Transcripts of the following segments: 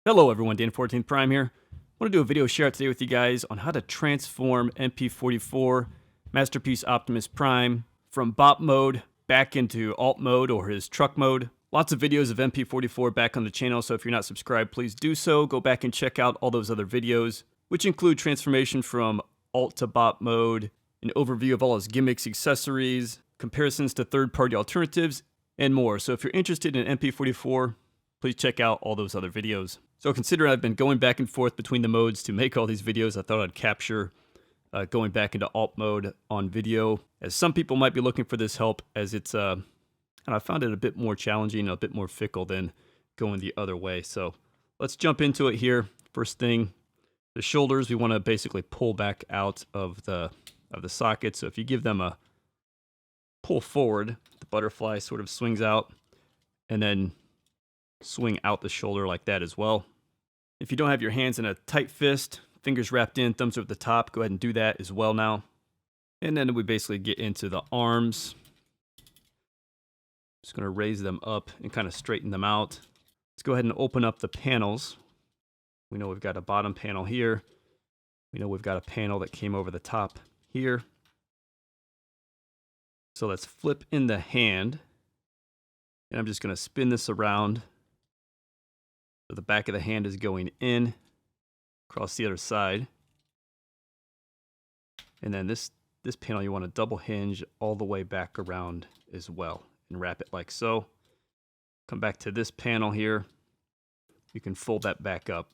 Hello everyone, Dan 14th Prime here. I want to do a video share today with you guys on how to transform MP-44 Masterpiece Optimus Prime from bot mode back into alt mode or his truck mode. Lots of videos of MP-44 back on the channel, so if you're not subscribed, please do so. Go back and check out all those other videos, which include transformation from alt to bot mode, an overview of all his gimmicks, accessories, comparisons to third-party alternatives, and more. So if you're interested in MP-44, please check out all those other videos. So considering I've been going back and forth between the modes to make all these videos, I thought I'd capture going back into alt mode on video, as some people might be looking for this help, as it's, and I found it a bit more challenging, a bit more fickle than going the other way. So let's jump into it here. First thing, the shoulders, we want to basically pull back out of the socket. So if you give them a pull forward, the butterfly sort of swings out, and then swing out the shoulder like that as well. If you don't have your hands in a tight fist, fingers wrapped in, thumbs over the top, go ahead and do that as well now. And then we basically get into the arms. Just going to raise them up and kind of straighten them out. Let's go ahead and open up the panels. We know we've got a bottom panel here. We know we've got a panel that came over the top here. So let's flip in the hand. And I'm just going to spin this around. So the back of the hand is going in across the other side. And then this panel you want to double hinge all the way back around as well and wrap it like so. Come back to this panel here. You can fold that back up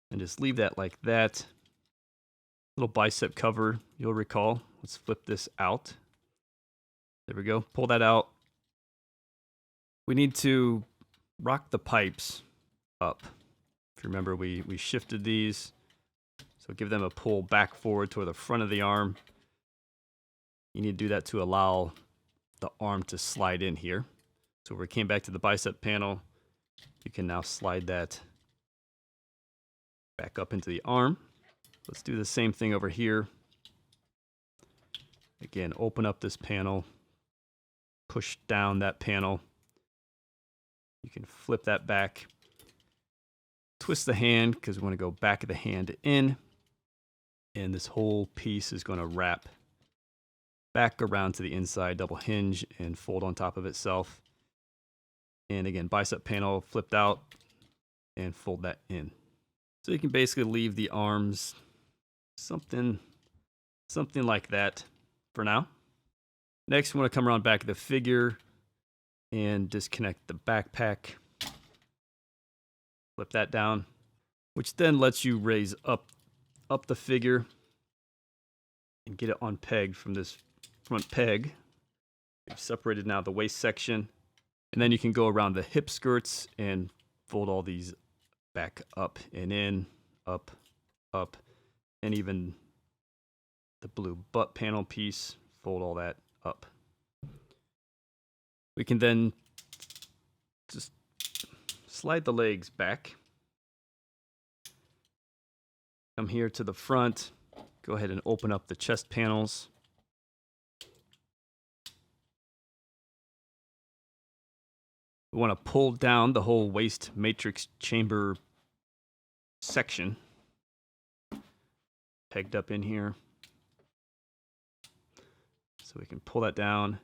and just leave that like that. Little bicep cover, you'll recall. Let's flip this out. There we go. Pull that out. We need to rock the pipes up. If you remember, we shifted these. So give them a pull back forward toward the front of the arm. You need to do that to allow the arm to slide in here. So we came back to the bicep panel. You can now slide that back up into the arm. Let's do the same thing over here. Again, open up this panel. Push down that panel. You can flip that back, twist the hand because we want to go back of the hand in, and this whole piece is going to wrap back around to the inside, double hinge, and fold on top of itself. And again, bicep panel flipped out and fold that in. So you can basically leave the arms something like that for now. Next, we want to come around back of the figure and disconnect the backpack. Flip that down, which then lets you raise up the figure and get it on peg from this front peg. We've separated now the waist section, and then you can go around the hip skirts and fold all these back up and in, up, and even the blue butt panel piece, fold all that up. We can then just slide the legs back. Come here to the front. Go ahead and open up the chest panels. We want to pull down the whole waist matrix chamber section. Pegged up in here. So we can pull that down.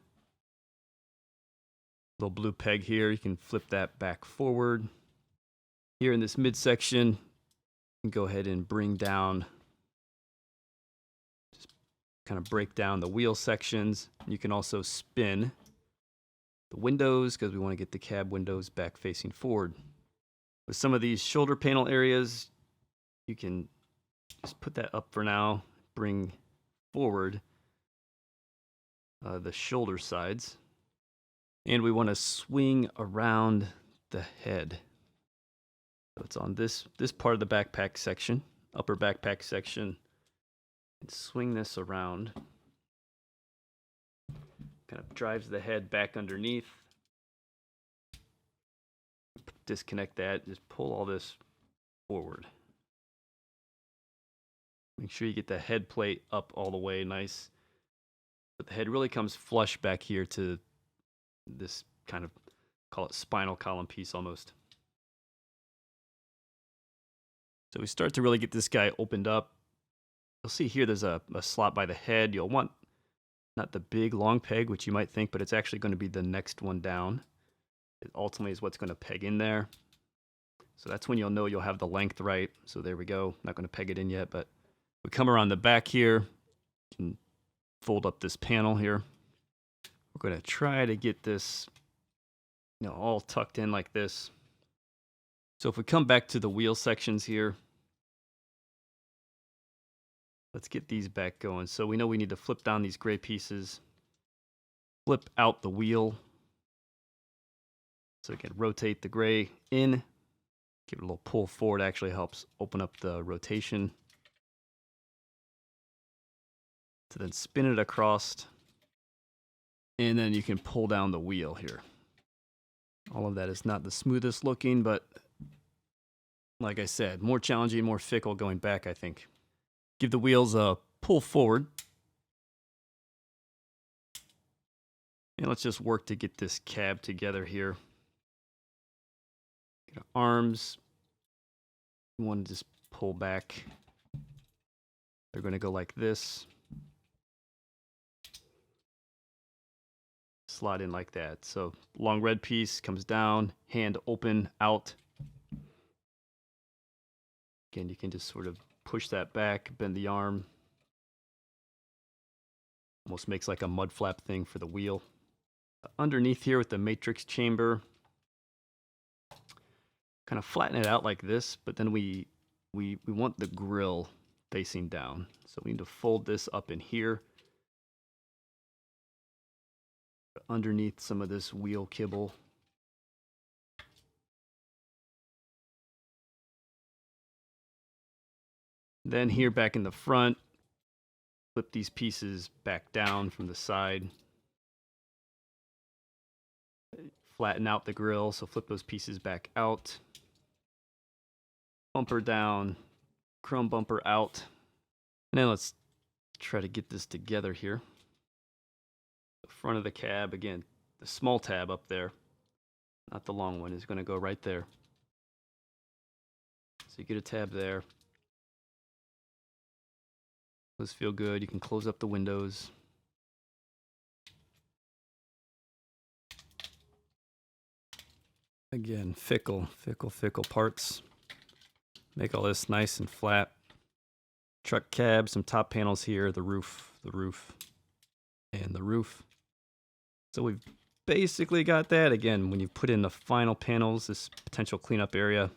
Little blue peg here, you can flip that back forward. Here in this midsection, you can go ahead and bring down, just kind of break down the wheel sections. You can also spin the windows because we want to get the cab windows back facing forward. With some of these shoulder panel areas, you can just put that up for now, bring forward the shoulder sides. And we want to swing around the head. So it's on this part of the backpack section, upper backpack section. And swing this around. Kind of drives the head back underneath. Disconnect that, just pull all this forward. Make sure you get the head plate up all the way nice. But the head really comes flush back here to this kind of, call it spinal column piece almost. So we start to really get this guy opened up. You'll see here there's a slot by the head. You'll want not the big long peg, which you might think, but it's actually going to be the next one down. It ultimately is what's going to peg in there. So that's when you'll know you'll have the length right. So there we go. Not going to peg it in yet, but we come around the back here. You can fold up this panel here. We're going to try to get this, all tucked in like this. So if we come back to the wheel sections here, let's get these back going. So we know we need to flip down these gray pieces, flip out the wheel. So we can rotate the gray in, give it a little pull forward, actually helps open up the rotation. So then spin it across, and then you can pull down the wheel here. All of that is not the smoothest looking, but like I said, more challenging, more fickle going back, I think. Give the wheels a pull forward. And let's just work to get this cab together here. Get our arms. You want to just pull back. They're going to go like this. Slide in like that. So long red piece comes down, hand open, out. Again, you can just sort of push that back, bend the arm. Almost makes like a mud flap thing for the wheel. Underneath here with the matrix chamber, kind of flatten it out like this, but then we want the grill facing down. So we need to fold this up in here. Underneath some of this wheel kibble. Then here back in the front, flip these pieces back down from the side. Flatten out the grill, so flip those pieces back out. Bumper down, chrome bumper out. And then let's try to get this together here. The front of the cab, again, the small tab up there, not the long one, is going to go right there. So you get a tab there. Those feel good. You can close up the windows. Again, fickle parts. Make all this nice and flat. Truck cab, some top panels here, the roof, and the roof. So we've basically got that. Again, when you put in the final panels, this potential cleanup area.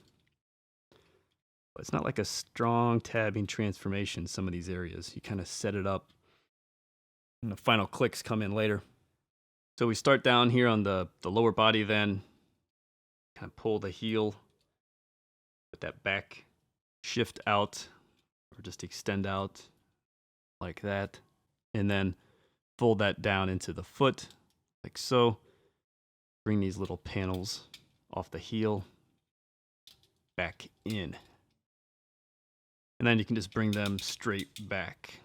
But it's not like a strong tabbing transformation in some of these areas. You kind of set it up, and the final clicks come in later. So we start down here on the lower body then. Kind of pull the heel, put that back shift out, or just extend out like that. And then fold that down into the foot, like so. Bring these little panels off the heel back in. And then you can just bring them straight back.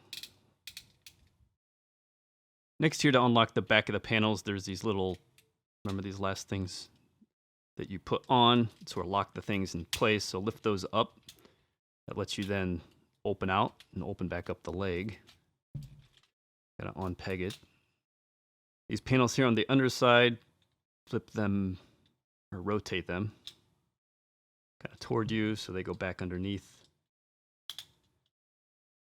Next here, to unlock the back of the panels, there's these little, remember these last things that you put on, sort of lock the things in place. So lift those up. That lets you then open out and open back up the leg. Gotta unpeg it. These panels here on the underside, flip them or rotate them kind of toward you so they go back underneath.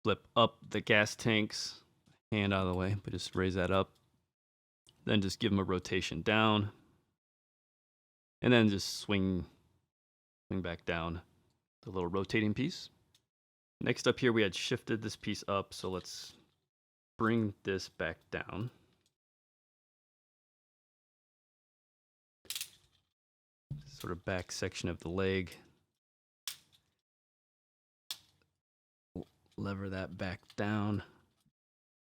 Flip up the gas tanks, hand out of the way, but just raise that up. Then just give them a rotation down. And then just swing back down the little rotating piece. Next up here, we had shifted this piece up, so let's bring this back down. Sort of back section of the leg. Lever that back down.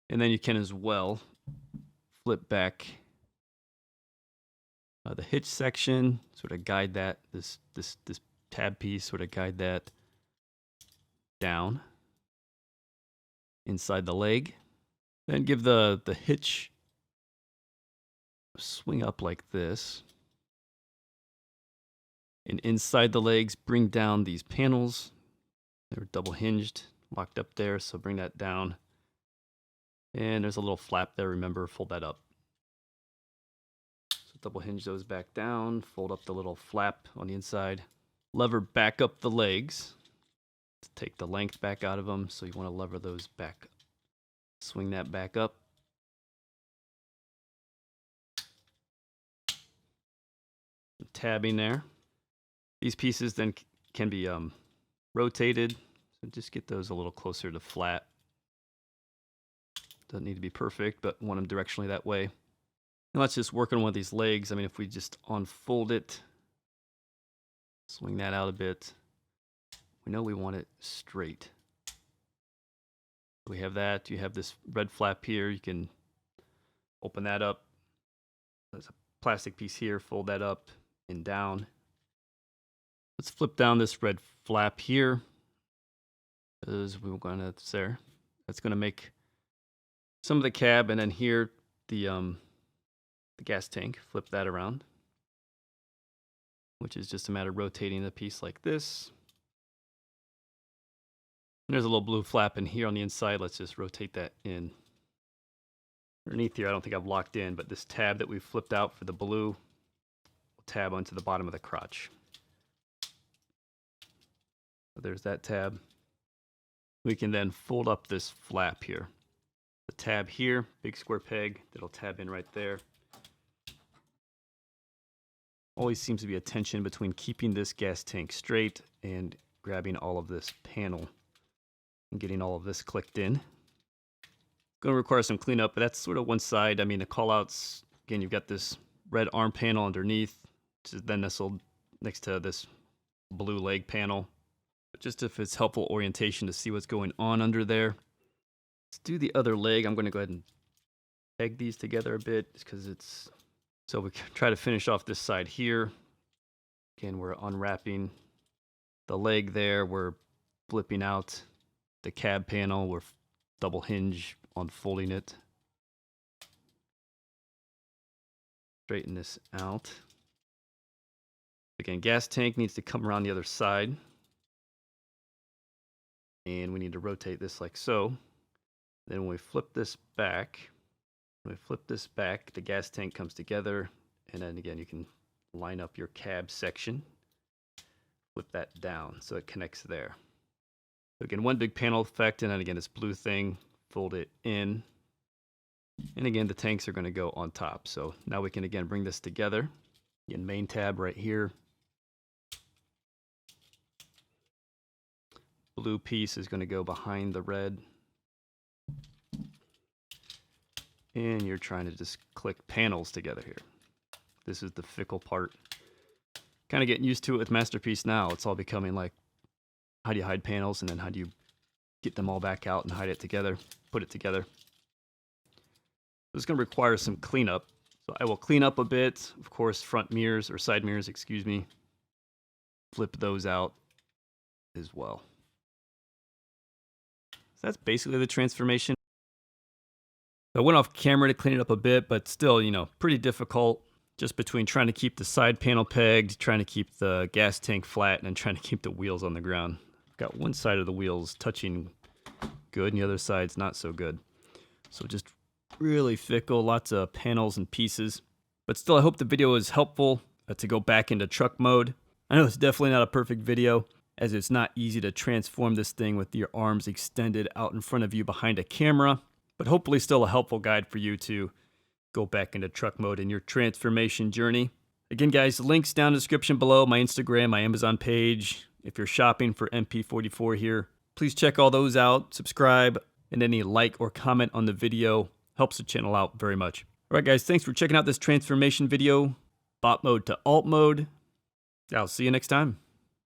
And then you can as well flip back the hitch section, sort of guide that, this tab piece, sort of guide that down inside the leg. Then give the hitch a swing up like this. And inside the legs, bring down these panels. They're double hinged, locked up there, so bring that down. And there's a little flap there, remember, fold that up. So double hinge those back down, fold up the little flap on the inside. Lever back up the legs to take the length back out of them, so you want to lever those back. Swing that back up. Tabbing there. These pieces then can be rotated, so just get those a little closer to flat. Doesn't need to be perfect, but want them directionally that way. And let's just work on one of these legs. I mean, if we just unfold it, swing that out a bit, we know we want it straight. We have that. You have this red flap here. You can open that up. There's a plastic piece here. Fold that up and down. Let's flip down this red flap here, because we're going to there. That's going to make some of the cab, and then here the gas tank. Flip that around, which is just a matter of rotating the piece like this. And there's a little blue flap in here on the inside. Let's just rotate that in. Underneath here, I don't think I've locked in, but this tab that we've flipped out for the blue will tab onto the bottom of the crotch. So there's that tab. We can then fold up this flap here. The tab here, big square peg that'll tab in right there. Always seems to be a tension between keeping this gas tank straight and grabbing all of this panel and getting all of this clicked in. Going to require some cleanup, but that's sort of one side. I mean, the callouts, again, you've got this red arm panel underneath, which is then nestled next to this blue leg panel. But just if it's helpful orientation to see what's going on under there. Let's do the other leg. I'm going to go ahead and peg these together a bit, just because it's... So we try to finish off this side here. Again, we're unwrapping the leg there. We're flipping out the cab panel. We're double hinge unfolding it. Straighten this out. Again, gas tank needs to come around the other side. And we need to rotate this like so. Then when we flip this back, the gas tank comes together. And then again, you can line up your cab section. Flip that down so it connects there. So again, one big panel effect, and then again, this blue thing, fold it in. And again, the tanks are going to go on top. So now we can again bring this together. Again, main tab right here. Blue piece is going to go behind the red. And you're trying to just click panels together here. This is the fickle part. Kind of getting used to it with Masterpiece now. It's all becoming like, how do you hide panels, and then how do you get them all back out and hide it together, put it together. This is going to require some cleanup. So I will clean up a bit. Of course, front mirrors, or side mirrors, excuse me. Flip those out as well. So that's basically the transformation. I went off camera to clean it up a bit, but still, you know, pretty difficult. Just between trying to keep the side panel pegged, trying to keep the gas tank flat, and then trying to keep the wheels on the ground. I've got one side of the wheels touching good, and the other side's not so good. So just really fickle, lots of panels and pieces. But still, I hope the video was helpful to go back into truck mode. I know it's definitely not a perfect video, as it's not easy to transform this thing with your arms extended out in front of you behind a camera. But hopefully still a helpful guide for you to go back into truck mode in your transformation journey. Again, guys, links down in the description below, my Instagram, my Amazon page. If you're shopping for MP-44 here, please check all those out, subscribe, and any like or comment on the video helps the channel out very much. All right, guys, thanks for checking out this transformation video. Bot mode to alt mode. I'll see you next time.